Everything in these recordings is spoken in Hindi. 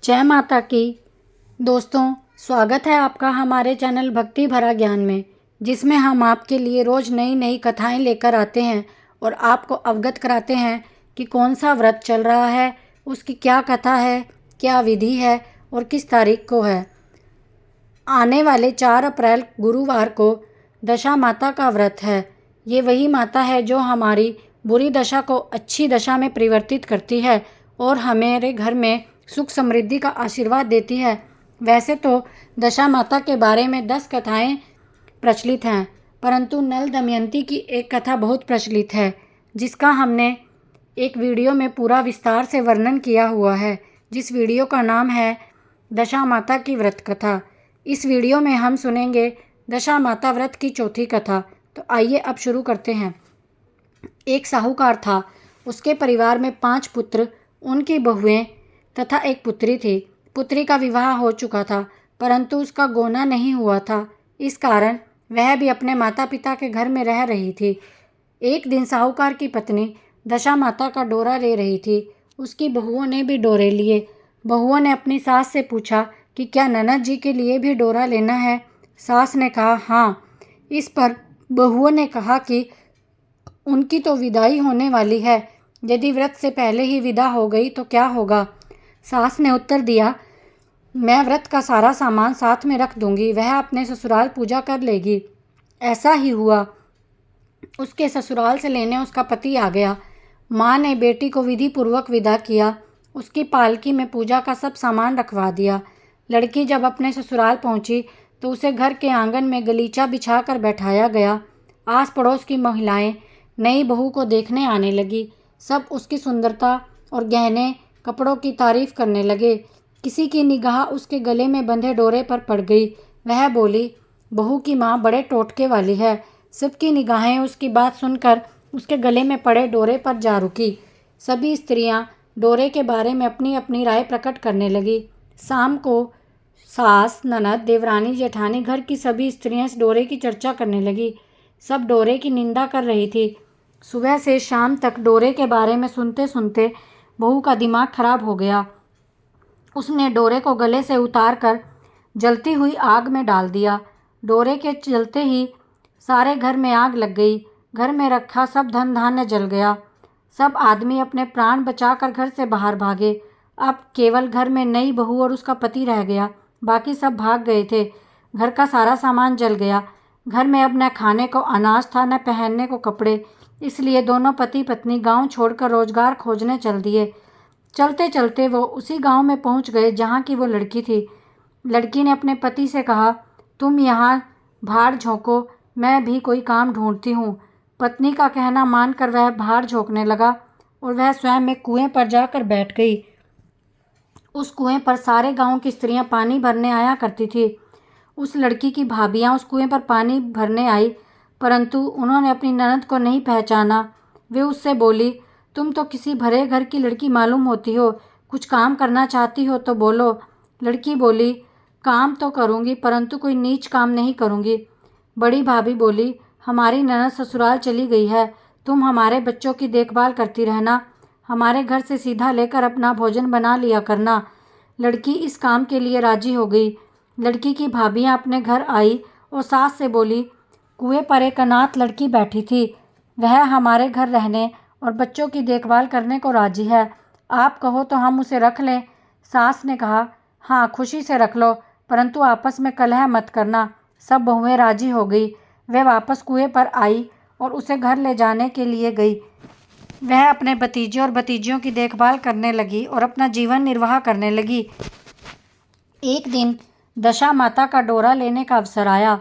जय माता की। दोस्तों, स्वागत है आपका हमारे चैनल भक्ति भरा ज्ञान में, जिसमें हम आपके लिए रोज़ नई नई कथाएं लेकर आते हैं और आपको अवगत कराते हैं कि कौन सा व्रत चल रहा है, उसकी क्या कथा है, क्या विधि है और किस तारीख को है। आने वाले 4 अप्रैल गुरुवार को दशा माता का व्रत है। ये वही माता है जो हमारी बुरी दशा को अच्छी दशा में परिवर्तित करती है और हमारे घर में सुख समृद्धि का आशीर्वाद देती है। वैसे तो दशा माता के बारे में 10 कथाएं प्रचलित हैं, परंतु नल दमयंती की एक कथा बहुत प्रचलित है, जिसका हमने एक वीडियो में पूरा विस्तार से वर्णन किया हुआ है, जिस वीडियो का नाम है दशा माता की व्रत कथा। इस वीडियो में हम सुनेंगे दशा माता व्रत की चौथी कथा। तो आइए अब शुरू करते हैं। एक साहूकार था, उसके परिवार में 5 पुत्र, उनकी बहुएं तथा एक पुत्री थी। पुत्री का विवाह हो चुका था, परंतु उसका गोना नहीं हुआ था। इस कारण वह भी अपने माता पिता के घर में रह रही थी। एक दिन साहूकार की पत्नी दशा माता का डोरा ले रही थी। उसकी बहुओं ने भी डोरे लिए। बहुओं ने अपनी सास से पूछा कि क्या ननद जी के लिए भी डोरा लेना है। सास ने कहा हाँ। इस पर बहुओं ने कहा कि उनकी तो विदाई होने वाली है, यदि व्रत से पहले ही विदा हो गई तो क्या होगा। सास ने उत्तर दिया, मैं व्रत का सारा सामान साथ में रख दूंगी, वह अपने ससुराल पूजा कर लेगी। ऐसा ही हुआ। उसके ससुराल से लेने उसका पति आ गया। माँ ने बेटी को विधि पूर्वक विदा किया। उसकी पालकी में पूजा का सब सामान रखवा दिया। लड़की जब अपने ससुराल पहुंची तो उसे घर के आंगन में गलीचा बिछाकर बैठाया गया। आस पड़ोस की महिलाएं नई बहू को देखने आने लगी। सब उसकी सुंदरता और गहने कपड़ों की तारीफ करने लगे। किसी की निगाह उसके गले में बंधे डोरे पर पड़ गई। वह बोली, बहू की माँ बड़े टोटके वाली है। सबकी निगाहें उसकी बात सुनकर उसके गले में पड़े डोरे पर जा रुकी। सभी स्त्रियां डोरे के बारे में अपनी अपनी राय प्रकट करने लगी। शाम को सास, ननद, देवरानी, जेठानी, घर की सभी स्त्रियां इस डोरे की चर्चा करने लगी। सब डोरे की निंदा कर रही थी। सुबह से शाम तक डोरे के बारे में सुनते सुनते बहू का दिमाग खराब हो गया। उसने डोरे को गले से उतार कर जलती हुई आग में डाल दिया। डोरे के जलते ही सारे घर में आग लग गई। घर में रखा सब धन धान्य जल गया। सब आदमी अपने प्राण बचाकर घर से बाहर भागे। अब केवल घर में नई बहू और उसका पति रह गया। बाकी सब भाग गए थे। घर का सारा सामान जल गया। घर में अब न खाने को अनाज था, न पहनने को कपड़े। इसलिए दोनों पति पत्नी गांव छोड़कर रोजगार खोजने चल दिए। चलते चलते वो उसी गांव में पहुंच गए जहां की वो लड़की थी। लड़की ने अपने पति से कहा, तुम यहाँ भाड़ झोंको, मैं भी कोई काम ढूंढती हूँ। पत्नी का कहना मानकर वह भाड़ झोंकने लगा और वह स्वयं एक कुएं पर जाकर बैठ गई। उस कुएं पर सारे गांव की स्त्रियां पानी भरने आया करती थी। उस लड़की की भाभियां उस कुएं पर पानी भरने आई, परंतु उन्होंने अपनी ननद को नहीं पहचाना। वे उससे बोली, तुम तो किसी भरे घर की लड़की मालूम होती हो, कुछ काम करना चाहती हो तो बोलो। लड़की बोली, काम तो करूँगी, परंतु कोई नीच काम नहीं करूँगी। बड़ी भाभी बोली, हमारी ननद ससुराल चली गई है, तुम हमारे बच्चों की देखभाल करती रहना, हमारे घर से सीधा लेकर अपना भोजन बना लिया करना। लड़की इस काम के लिए राजी हो गई। लड़की की भाभियाँ अपने घर आई और सास से बोली, कुएं पर एक अनाथ लड़की बैठी थी, वह हमारे घर रहने और बच्चों की देखभाल करने को राजी है, आप कहो तो हम उसे रख लें। सास ने कहा, हाँ खुशी से रख लो, परंतु आपस में कलह मत करना। सब बहुएं राजी हो गई। वह वापस कुएं पर आई और उसे घर ले जाने के लिए गई। वह अपने भतीजे और भतीजियों की देखभाल करने लगी और अपना जीवन निर्वाह करने लगी। एक दिन दशा माता का डोरा लेने का अवसर आया।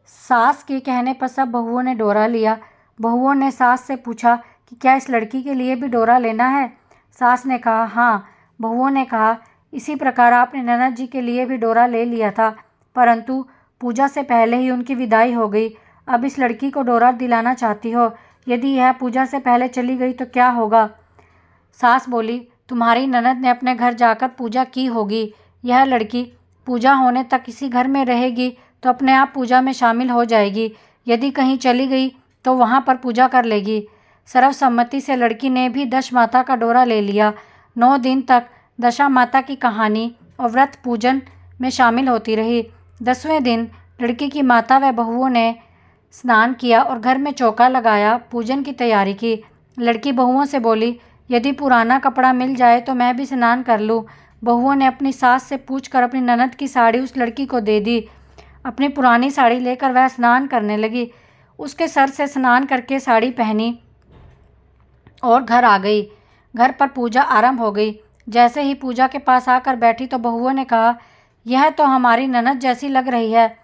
सास के कहने पर सब बहुओं ने डोरा लिया। बहुओं ने सास से पूछा कि क्या इस लड़की के लिए भी डोरा लेना है। सास ने कहा हाँ। बहुओं ने कहा, इसी प्रकार आपने ननद जी के लिए भी डोरा ले लिया था, परंतु पूजा से पहले ही उनकी विदाई हो गई। अब इस लड़की को डोरा दिलाना चाहती हो, यदि यह पूजा से पहले चली गई तो क्या होगा। सास बोली, तुम्हारी ननद ने अपने घर जाकर पूजा की होगी। यह लड़की पूजा होने तक इसी घर में रहेगी तो अपने आप पूजा में शामिल हो जाएगी। यदि कहीं चली गई तो वहाँ पर पूजा कर लेगी। सर्वसम्मति से लड़की ने भी दशा माता का डोरा ले लिया। 9 दिन तक दशा माता की कहानी और व्रत पूजन में शामिल होती रही। 10वें दिन लड़की की माता व बहुओं ने स्नान किया और घर में चौका लगाया, पूजन की तैयारी की। लड़की बहुओं से बोली, यदि पुराना कपड़ा मिल जाए तो मैं भी स्नान कर लूँ। बहुओं ने अपनी सास से पूछकर अपनी ननद की साड़ी उस लड़की को दे दी। अपनी पुरानी साड़ी लेकर वह स्नान करने लगी। उसके सर से स्नान करके साड़ी पहनी और घर आ गई। घर पर पूजा आरंभ हो गई। जैसे ही पूजा के पास आकर बैठी तो बहुओं ने कहा, यह तो हमारी ननद जैसी लग रही है।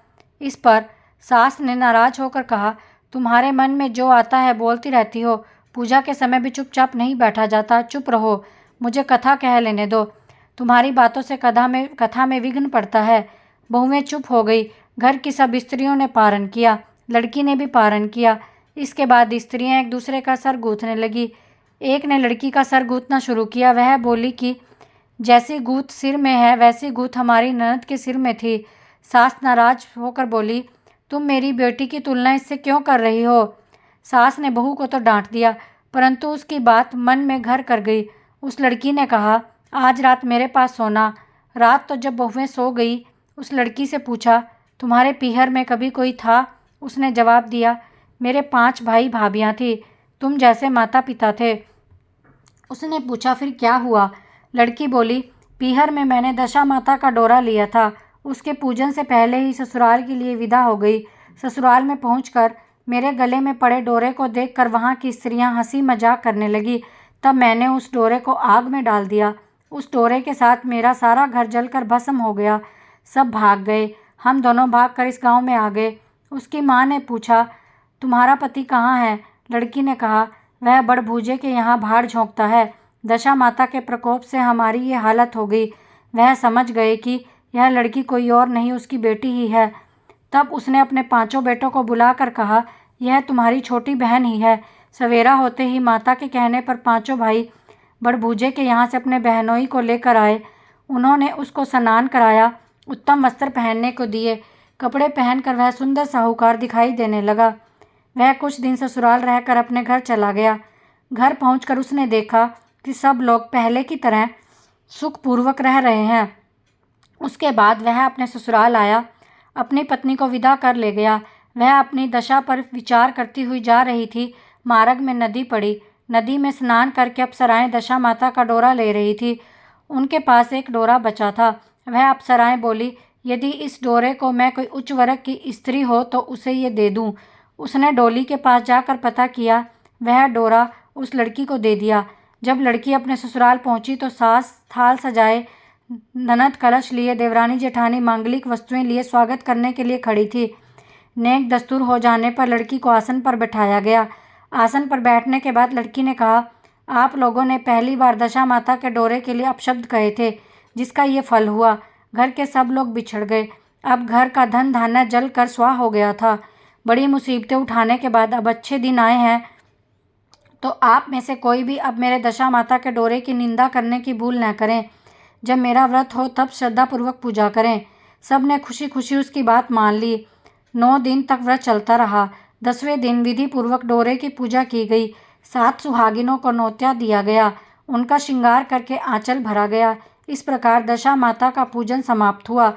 इस पर सास ने नाराज होकर कहा, तुम्हारे मन में जो आता है बोलती रहती हो। पूजा के समय भी चुपचाप नहीं बैठा जाता। चुप रहो, मुझे कथा कह लेने दो। तुम्हारी बातों से कथा में विघ्न पड़ता है। बहुएं चुप हो गई। घर की सब स्त्रियों ने पारण किया, लड़की ने भी पारण किया। इसके बाद स्त्रियां एक दूसरे का सर गूंथने लगी। एक ने लड़की का सर गूंथना शुरू किया। वह बोली कि जैसी गूंथ सिर में है वैसी गूंथ हमारी ननद के सिर में थी। सास नाराज होकर बोली, तुम मेरी बेटी की तुलना इससे क्यों कर रही हो। सास ने बहू को तो डांट दिया, परंतु उसकी बात मन में घर कर गई। उस लड़की ने कहा, आज रात मेरे पास सोना। रात तो जब बहुएं सो गई, उस लड़की से पूछा, तुम्हारे पीहर में कभी कोई था। उसने जवाब दिया, मेरे 5 भाई भाभियाँ थी, तुम जैसे माता पिता थे। उसने पूछा, फिर क्या हुआ। लड़की बोली, पीहर में मैंने दशा माता का डोरा लिया था। उसके पूजन से पहले ही ससुराल के लिए विदा हो गई। ससुराल में पहुंचकर मेरे गले में पड़े डोरे को देखकर वहां की स्त्रियां हंसी मजाक करने लगी। तब मैंने उस डोरे को आग में डाल दिया। उस डोरे के साथ मेरा सारा घर जलकर भस्म हो गया। सब भाग गए। हम दोनों भागकर इस गांव में आ गए। उसकी माँ ने पूछा, तुम्हारा पति कहाँ है। लड़की ने कहा, वह बड़भूजे के यहाँ भाड़ झोंकता है। दशा माता के प्रकोप से हमारी ये हालत हो गई। वह समझ गए कि यह लड़की कोई और नहीं उसकी बेटी ही है। तब उसने अपने 5 बेटों को बुलाकर कहा, यह तुम्हारी छोटी बहन ही है। सवेरा होते ही माता के कहने पर 5 भाई बड़भूजे के यहाँ से अपने बहनोई को लेकर आए। उन्होंने उसको स्नान कराया, उत्तम वस्त्र पहनने को दिए। कपड़े पहनकर वह सुंदर साहूकार दिखाई देने लगा। वह कुछ दिन ससुराल रहकर अपने घर चला गया। घर पहुंचकर उसने देखा कि सब लोग पहले की तरह सुखपूर्वक रह रहे हैं। उसके बाद वह अपने ससुराल आया, अपनी पत्नी को विदा कर ले गया। वह अपनी दशा पर विचार करती हुई जा रही थी। मार्ग में नदी पड़ी। नदी में स्नान करके अप्सराएं दशा माता का डोरा ले रही थी। उनके पास एक डोरा बचा था। वह अप्सराएं बोली, यदि इस डोरे को मैं कोई उच्च वर्ग की स्त्री हो तो उसे ये दे दूं। उसने डोली के पास जाकर पता किया। वह डोरा उस लड़की को दे दिया। जब लड़की अपने ससुराल पहुंची तो सास थाल सजाए, ननद कलश लिए, देवरानी जेठानी मांगलिक वस्तुएं लिए स्वागत करने के लिए खड़ी थी। नेक दस्तूर हो जाने पर लड़की को आसन पर बैठाया गया। आसन पर बैठने के बाद लड़की ने कहा, आप लोगों ने पहली बार दशा माता के डोरे के लिए अपशब्द कहे थे, जिसका ये फल हुआ। घर के सब लोग बिछड़ गए। अब घर का धन धान्य जल कर स्वाह हो गया था। बड़ी मुसीबतें उठाने के बाद अब अच्छे दिन आए हैं, तो आप में से कोई भी अब मेरे दशा माता के डोरे की निंदा करने की भूल न करें। जब मेरा व्रत हो तब श्रद्धापूर्वक पूजा करें। सब ने खुशी खुशी उसकी बात मान ली। 9 दिन तक व्रत चलता रहा। 10वें दिन विधि पूर्वक डोरे की पूजा की गई। 7 सुहागिनों को न्योता दिया गया। उनका श्रृंगार करके आंचल भरा गया। इस प्रकार दशा माता का पूजन समाप्त हुआ।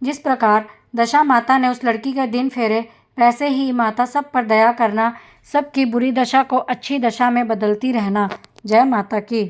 जिस प्रकार दशा माता ने उस लड़की के दिन फेरे, वैसे ही माता सब पर दया करना, सबकी बुरी दशा को अच्छी दशा में बदलती रहना। जय माता की।